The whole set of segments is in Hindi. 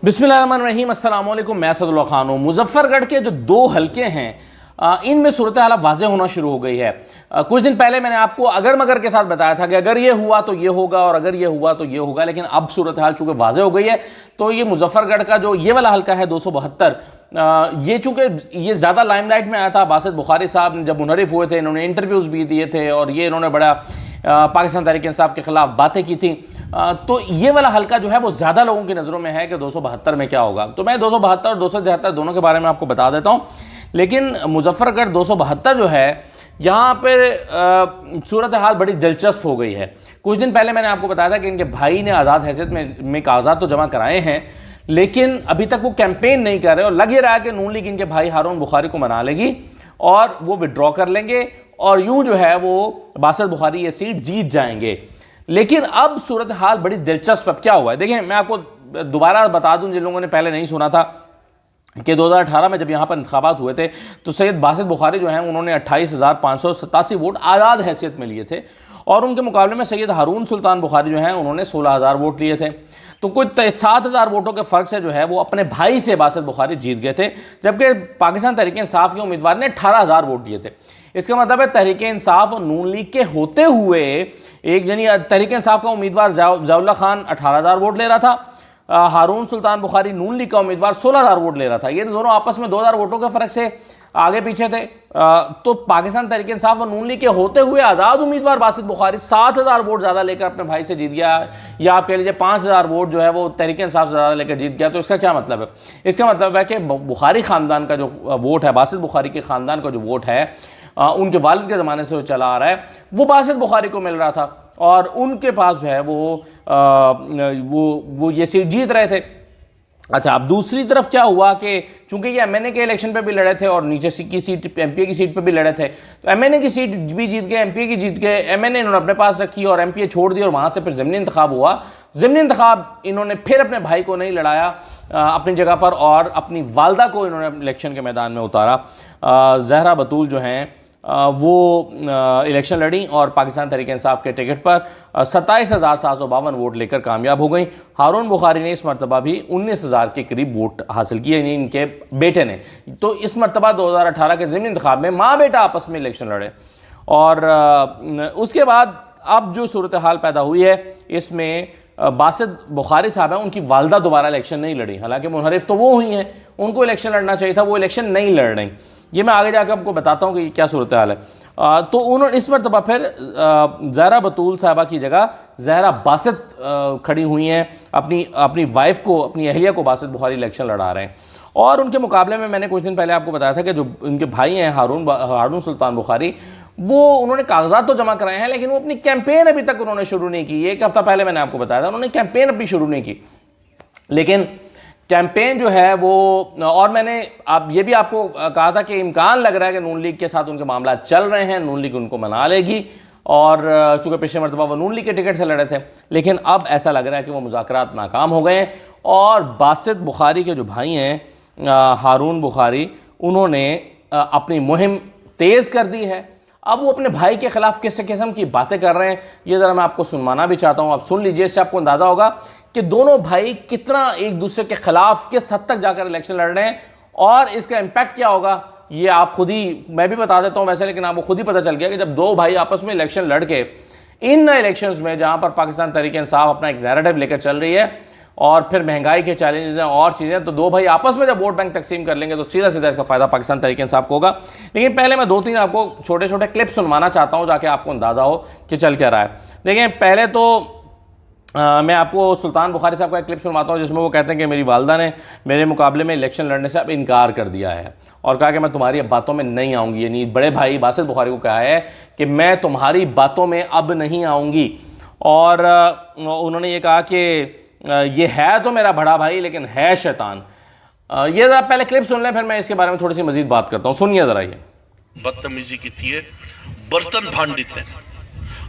बिस्मिल्लाहिर्रहमानिर्रहीम, अस्सलाम वालेकुम। मैं असदुल्लाह खान हूँ। मुजफ्फरगढ़ के जो दो हलके हैं इनमें सूरत हाल वाज़ेह होना शुरू हो गई है। कुछ दिन पहले मैंने आपको अगर मगर के साथ बताया था कि अगर ये हुआ तो ये होगा और अगर ये हुआ तो ये होगा, लेकिन अब सूरत हाल चूँकि वाज़ेह हो गई है तो ये मुजफ्फरगढ़ का जो ये वाला हलका है 272, ये चूँकि ये ज़्यादा लाइमलाइट में आया था। बासित बुखारी साहब जब मुनरिफ हुए थे, इन्होंने इंटरव्यूज़ भी दिए थे और ये इन्होंने बड़ा पाकिस्तान तहरीक इंसाफ के ख़िलाफ़ बातें की थी। तो ये वाला हल्का जो है वो ज़्यादा लोगों की नज़रों में है कि 272 में क्या होगा। तो मैं 272 और 273 दोनों के बारे में आपको बता देता हूँ। लेकिन मुजफ्फरगढ़ 272 जो है, यहाँ पर सूरत हाल बड़ी दिलचस्प हो गई है। कुछ दिन पहले मैंने आपको बताया था कि इनके भाई ने आज़ाद हैसियत में कागजात तो जमा कराए हैं, लेकिन अभी तक वो कैंपेन नहीं कर रहे और लग ये रहा है कि नून लीग इनके भाई हारून बुखारी को मना लेगी और वो विड्रॉ कर लेंगे और यूं जो है वो बासित बुखारी ये सीट जीत जाएंगे। लेकिन अब सूरत हाल बड़ी दिलचस्प अब क्या हुआ है, देखिए मैं आपको दोबारा बता दूं जिन लोगों ने पहले नहीं सुना था कि 2018 में जब यहाँ पर इंतखाबात हुए थे तो सैयद बासित बुखारी जो हैं उन्होंने 28,587 वोट आज़ाद हैसियत में लिए थे और उनके मुकाबले में सैयद हारून सुल्तान बुखारी जो हैं उन्होंने 16,000 वोट लिए थे। तो कुछ 7,000 वोटों के फ़र्क से जो है वो अपने भाई से बासित बुखारी जीत गए थे, जबकि पाकिस्तान तहरीक इंसाफ के उम्मीदवार ने 18,000 वोट दिए थे। इसका मतलब है तहरीक इंसाफ और नून लीग के होते हुए एक यानी तहरीक इंसाफ का उम्मीदवार ज़ियाउल्लाह खान 18,000 वोट ले रहा था, हारून सुल्तान बुखारी नून लीग का उम्मीदवार 16,000 वोट ले रहा था। ये दोनों आपस में 2,000 वोटों के फ़र्क से आगे पीछे थे। तो पाकिस्तान तहरीक इंसाफ और नून लीग के होते हुए आज़ाद उम्मीदवार बासित बुखारी 7,000 वोट ज़्यादा लेकर अपने भाई से जीत गया, या आप कह लीजिए 5,000 वोट जो है वो तहरीक इंसाफ से ज़्यादा लेकर जीत गया। तो इसका क्या मतलब है? इसका मतलब है कि बुखारी ख़ानदान का जो वोट है, बासित बुखारी के ख़ानदान का जो वोट है, उनके वालिद के ज़माने से वो चला आ रहा है, वो बासित बुखारी को मिल रहा था और उनके पास जो है वो ये सीट जीत रहे थे। अच्छा, अब दूसरी तरफ क्या हुआ कि चूंकि ये एमएनए के इलेक्शन पे भी लड़े थे और नीचे की सीट एमपीए की सीट पे भी लड़े थे, तो एमएनए की सीट भी जीत गए, एमपीए की जीत गए। एमएनए इन्होंने अपने पास रखी और एमपीए छोड़ दी और वहाँ से फिर ज़मीनी इंतखाब हुआ। ज़मीनी इंतखाब इन्होंने फिर अपने भाई को नहीं लड़ाया अपनी जगह पर और अपनी वालदा को इन्होंने इलेक्शन के मैदान में उतारा। जहरा बतूल जो हैं वो इलेक्शन लड़ी और पाकिस्तान तहरीक इंसाफ के टिकट पर 27,752 वोट लेकर कामयाब हो गई। हारून बुखारी ने इस मरतबा भी 19,000 के करीब वोट हासिल किए, यानी इनके बेटे ने। तो इस मरतबा 2018 के ज़मीनी इंतखाब में माँ बेटा आपस में इलेक्शन लड़े और उसके बाद अब जो सूरत हाल पैदा हुई है इसमें बासित बुखारी साहब हैं, उनकी वालदा दोबारा इलेक्शन नहीं लड़ी। हालांकि मुनहरिफ तो वो हुई हैं, उनको इलेक्शन लड़ना चाहिए था, वो इलेक्शन नहीं लड़ रही। ये मैं आगे जाकर आपको बताता हूँ कि क्या सूरत हाल है। तो उन्होंने इस मरतबा फिर ज़हरा बतूल साहबा की जगह ज़हरा बासित खड़ी हुई हैं, अपनी वाइफ को, अपनी अहलिया को बासित बुखारी इलेक्शन लड़ा रहे हैं। और उनके मुकाबले में मैंने कुछ दिन पहले आपको बताया था कि जो उनके भाई हैं हारून सुल्तान बुखारी, वो उन्होंने कागजात तो जमा कराए हैं लेकिन वो अपनी कैंपेन अभी तक उन्होंने शुरू नहीं की। एक हफ्ता पहले मैंने आपको बताया था उन्होंने कैंपेन अपनी शुरू नहीं की, लेकिन कैंपेन जो है वो, और मैंने आप ये भी आपको कहा था कि इम्कान लग रहा है कि नून लीग के साथ उनके मामला चल रहे हैं, नून लीग उनको मना लेगी। और चूँकि पिछले मरतबा वो नून लीग के टिकट से लड़े थे, लेकिन अब ऐसा लग रहा है कि वो मुज़ाकरात नाकाम हो गए हैं और बासित बुखारी के जो भाई हैं हारून बुखारी, उन्होंने अपनी मुहिम तेज़ कर दी है। अब वो अपने भाई के ख़िलाफ़ किस किस्म की बातें कर रहे हैं ये ज़रा मैं आपको सुनवाना भी चाहता हूँ। आप सुन लीजिए, इससे आपको अंदाज़ा होगा कि दोनों भाई कितना एक दूसरे के ख़िलाफ़ किस हद तक जाकर इलेक्शन लड़ रहे हैं और इसका इम्पैक्ट क्या होगा ये आप खुद ही, मैं भी बता देता हूँ वैसे, लेकिन आपको खुद ही पता चल गया कि जब दो भाई आपस में इलेक्शन लड़ के इन इलेक्शंस में, जहाँ पर पाकिस्तान तहरीक इंसाफ अपना एक नैरेटिव लेकर चल रही है और फिर महंगाई के चैलेंजेस हैं और चीज़ें, तो दो भाई आपस में जब वोट बैंक तकसीम कर लेंगे तो सीधा सीधा इसका फ़ायदा पाकिस्तान तहरीक इंसाफ को होगा। लेकिन पहले मैं 2-3 आपको छोटे छोटे क्लिप सुनवाना चाहता हूँ जाके आपको अंदाज़ा हो कि चल क्या रहा है। देखिए, पहले तो मैं आपको सुल्तान बुखारी साहब का एक क्लिप सुनवाता हूँ जिसमें वो कहते हैं कि मेरी वालदा ने मेरे मुकाबले में इलेक्शन लड़ने से अब इनकार कर दिया है और कहा कि मैं तुम्हारी अब बातों में नहीं आऊँगी। यानी बड़े भाई बासित बुखारी को कहा है कि मैं तुम्हारी बातों में अब नहीं आऊँगी। और उन्होंने ये कहा कि ये है तो मेरा बड़ा भाई लेकिन है शैतान। ये ज़रा पहले क्लिप सुन लें, फिर मैं इसके बारे में थोड़ी सी मजीद बात करता हूँ। सुनिए ज़रा। ये बदतमीजी की है, बर्तन भांडित है।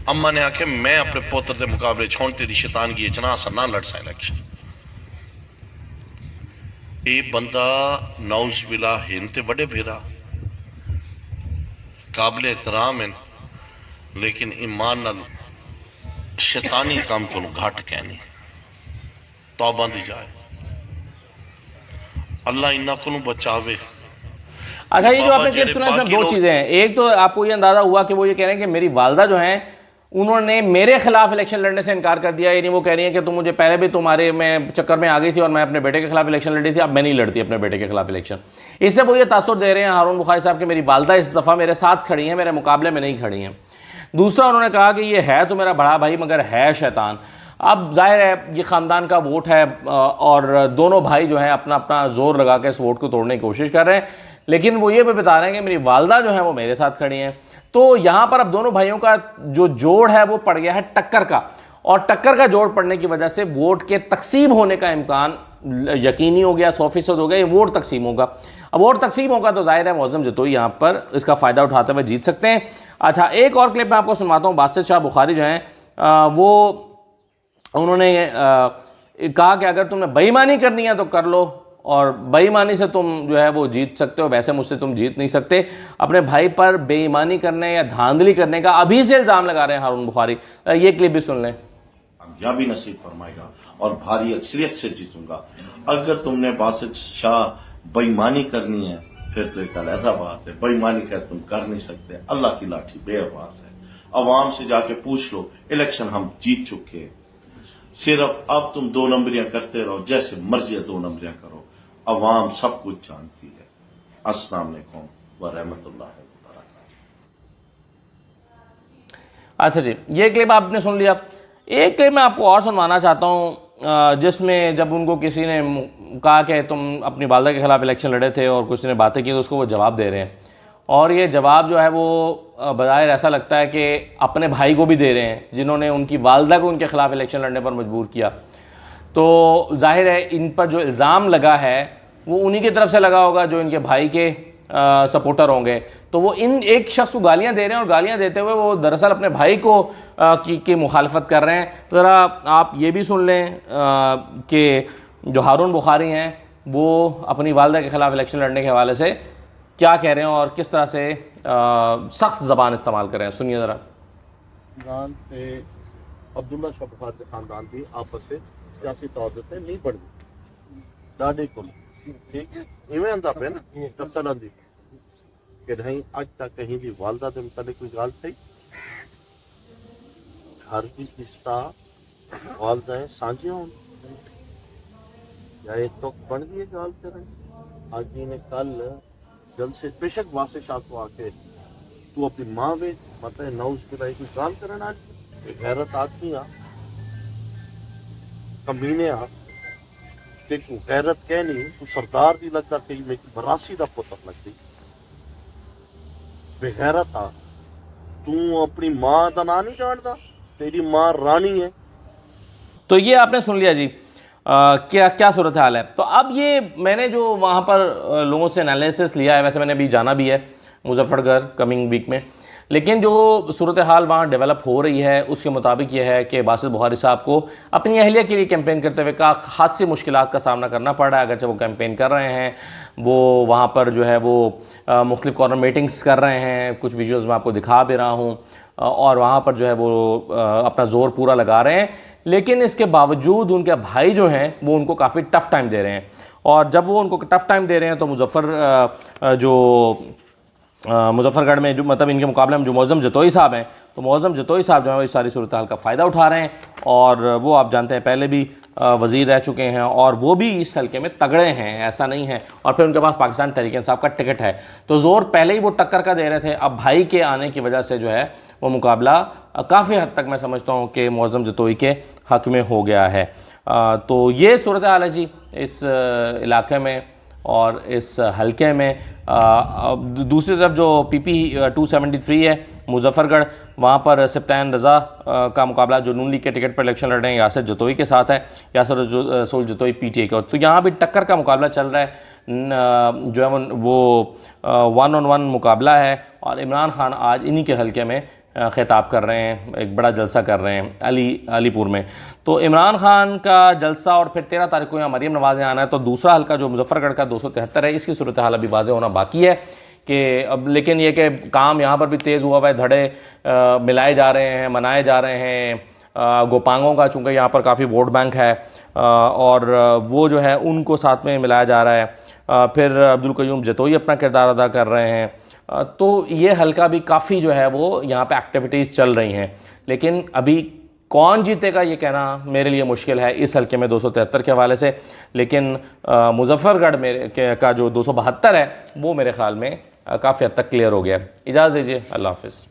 अम्मा ने आखे मैं अपने पोत्र के मुकाबले छोड़ तेरी शैतान की इतना असर ना लड़ सा इलेक्शन। ये बंदा नौज बिला हिंते बड़े भेरा काबिल एहतराम है, लेकिन ईमान नाल शैतानी काम को घाट कहनी तौबा दी जाए। अल्लाह इन्ना को बचावे। अच्छा, ये जो बाबा आपने क्लिप जेड़े सुना इसमें बाकी दो लोग- चीज़ें हैं। एक तो आपको ये अंदाज़ा हुआ कि वो ये कह रहे हैं कि मेरी वालदा जो हैं उन्होंने मेरे खिलाफ इलेक्शन लड़ने से इनकार कर दिया, यानी वो कह रही हैं कि तुम मुझे पहले भी तुम्हारे में चक्कर में आ गई थी और मैं अपने बेटे के खिलाफ इलेक्शन लड़ी थी, अब मैं नहीं लड़ती अपने बेटे के खिलाफ इलेक्शन। इससे वो ये तासुर दे रहे हैं हारून बुखारी साहब कि मेरी वालदा इस दफ़ा मेरे साथ खड़ी हैं, मेरे मुकाबले में नहीं खड़ी हैं। दूसरा, उन्होंने कहा कि ये है तो मेरा बड़ा भाई मगर है शैतान। अब जाहिर है ये ख़ानदान का वोट है और दोनों भाई जो हैं अपना अपना ज़ोर लगा के इस वोट को तोड़ने की कोशिश कर रहे हैं, लेकिन वो ये भी बता रहे हैं कि मेरी वालदा जो है वो मेरे साथ खड़ी हैं। तो यहाँ पर अब दोनों भाइयों का जो जोड़ है वो पड़ गया है टक्कर का, और टक्कर का जोड़ पड़ने की वजह से वोट के तकसीम होने का इम्कान यकीनी हो गया, 100% हो गया। ये वोट तकसीम होगा। अब वोट तकसीम होगा तो जाहिर है मौज़म जतोई यहाँ पर इसका फ़ायदा उठाते हुए जीत सकते हैं। अच्छा, एक और क्लिप मैं आपको सुनवाता हूँ। बासित शाह बुखारी जो हैं वो उन्होंने कहा कि अगर तुमने बेईमानी करनी है तो कर लो, और बेईमानी से तुम जो है वो जीत सकते हो, वैसे मुझसे तुम जीत नहीं सकते। अपने भाई पर बेईमानी करने या धांधली करने का अभी से इल्ज़ाम लगा रहे हैं हारून बुखारी। ये क्लिप भी सुन लें। कामयाबी नसीब फरमाएगा और भारी अक्सरियत से जीतूंगा। अगर तुमने बासित शाह बेईमानी करनी है फिर तो एक अलहदा बात है, बेईमानी कर तुम कर नहीं सकते। अल्लाह की लाठी बेआवाज है। अवाम से जाके पूछ लो, इलेक्शन हम जीत चुके हैं। सिर्फ अब तुम 2 नंबरियां करते रहो, जैसे मर्जी 2 नंबरियां करो। अवाम सब कुछ जानती है। अस्सलाम वालेकुम व रहमतुल्लाहि व बरकातहू। अच्छा जी, ये क्लिप आपने सुन लिया। एक क्लिप मैं आपको और सुनवाना चाहता हूँ जिसमें जब उनको किसी ने कहा कि तुम अपनी वालदा के खिलाफ इलेक्शन लड़े थे और कुछ ने बातें की, तो उसको वो जवाब दे रहे हैं, और ये जवाब जो है वो बज़ाहिर ऐसा लगता है कि अपने भाई को भी दे रहे हैं जिन्होंने उनकी वालदा को उनके खिलाफ इलेक्शन लड़ने पर मजबूर किया। तो जाहिर है इन पर जो इल्ज़ाम लगा है वो उन्हीं की तरफ से लगा होगा जो इनके भाई के सपोर्टर होंगे। तो वो इन एक शख्स को गालियां दे रहे हैं, और गालियां देते हुए वो दरअसल अपने भाई को की मुखालफत कर रहे हैं। ज़रा आप ये भी सुन लें कि जो हारून बुखारी हैं वो अपनी वालदा के ख़िलाफ़ इलेक्शन लड़ने के हवाले से क्या कह रहे हैं और किस तरह से सख्त ज़बान इस्तेमाल कर रहे हैं। सुनिए ज़रा। खानदान ते अब्दुल्ला शाह बुखारी के खानदान की आपस से सियासी तौर से नहीं बढ़ती डाडे को, ठीक है, इवें आंदा पे ना तसल आंदी कि नहीं अज तक कहीं दी वालदा दे मुतालिक कोई गाल थी। घर की किस्ता वालदाएं सांझियां होन या एक तो बन गई गाल करें। आज जी ने कल जलसे बेशक वासे शाह को आके तू अपनी माँ वे मतलब नौज बिलाई कोई गाल करना, आज गैरत आदमी आ कमीने आ ते तू गैरत कह नहीं, तू सरदार दी लगता कहीं में बरासी दा पुत्र लगती बेगैरत आ। तू अपनी माँ का ना नहीं जानता, तेरी माँ रानी है। तो ये आपने सुन लिया जी। क्या क्या सूरत हाल है। तो अब ये मैंने जो वहाँ पर लोगों से एनालिसिस लिया है, वैसे मैंने अभी जाना भी है मुजफ्फरगढ़ कमिंग वीक में, लेकिन जो सूरत हाल वहाँ डेवलप हो रही है उसके मुताबिक ये है कि बासित बुखारी साहब को अपनी अहलिया के लिए कैंपेन करते हुए का खास सी मुश्किलात का सामना करना पड़ रहा है। अगरचे वो कैंपेन कर रहे हैं, वो वहाँ पर जो है वो मुख्तलिफ कॉर्नर मीटिंग्स कर रहे हैं, कुछ विजुअल्स मैं आपको दिखा भी रहा हूँ, और वहाँ पर जो है वो अपना ज़ोर पूरा लगा रहे हैं। लेकिन इसके बावजूद उनके भाई जो हैं वो उनको काफ़ी टफ़ टाइम दे रहे हैं, और जब वो उनको टफ़ टाइम दे रहे हैं तो मुजफ्फरगढ़ में जो मतलब इनके मुकाबले में जो मौज़म जतोई साहब हैं, तो मौज़म जतोई साहब जो है इस सारी सूरत हाल का फ़ायदा उठा रहे हैं, और वो आप जानते हैं पहले भी वज़ीर रह चुके हैं और वो भी इस हल्के में तगड़े हैं, ऐसा नहीं है, और फिर उनके पास पाकिस्तान तहरीक इंसाफ का टिकट है। तो ज़ोर पहले ही वो टक्कर का दे रहे थे, अब भाई के आने की वजह से जो है वो मुकाबला काफ़ी हद तक मैं समझता हूँ कि मौज़म जतोई के हक़ में हो गया है। तो ये सूरत हाल है जी इस इलाके में और इस हलके में। दूसरी तरफ जो PP 273 है मुजफ्फरगढ़, वहाँ पर सिप्तान रज़ा का मुकाबला जो नून लीग के टिकट पर इलेक्शन लड़ रहे हैं यासर जतोई के साथ है, यासर रसूल जतोई PTA के। तो यहाँ भी टक्कर का मुकाबला चल रहा है, जो है वो 1-on-1 मुकाबला है, और इमरान खान आज इन्हीं के हलके में ख़िताब कर रहे हैं, एक बड़ा जलसा कर रहे हैं अलीपुर में। तो इमरान खान का जलसा, और फिर 13 तारीख को यहाँ मरीम नवाज़ आना है। तो दूसरा हल्का जो मुजफ्फरगढ़ का 273 है, इसकी सूरत हाल अभी वाज़ेह होना बाकी है कि अब, लेकिन ये कि काम यहाँ पर भी तेज़ हुआ है, धड़े मिलाए जा रहे हैं, मनाए जा रहे हैं गोपांगों का, चूँकि यहाँ पर काफ़ी वोट बैंक है, और वो जो है उनको साथ में मिलाया जा रहा है। फिर अब्दुल कयूम जतोई अपना किरदार अदा कर रहे हैं। तो ये हल्का भी काफ़ी जो है वो यहाँ पे एक्टिविटीज़ चल रही हैं, लेकिन अभी कौन जीतेगा ये कहना मेरे लिए मुश्किल है इस हल्के में 273 के हवाले से। लेकिन मुजफ्फरगढ़ का जो 272 है वो मेरे ख्याल में काफ़ी हद तक क्लियर हो गया है। इजाज़त दीजिए, अल्लाह हाफ़िज़।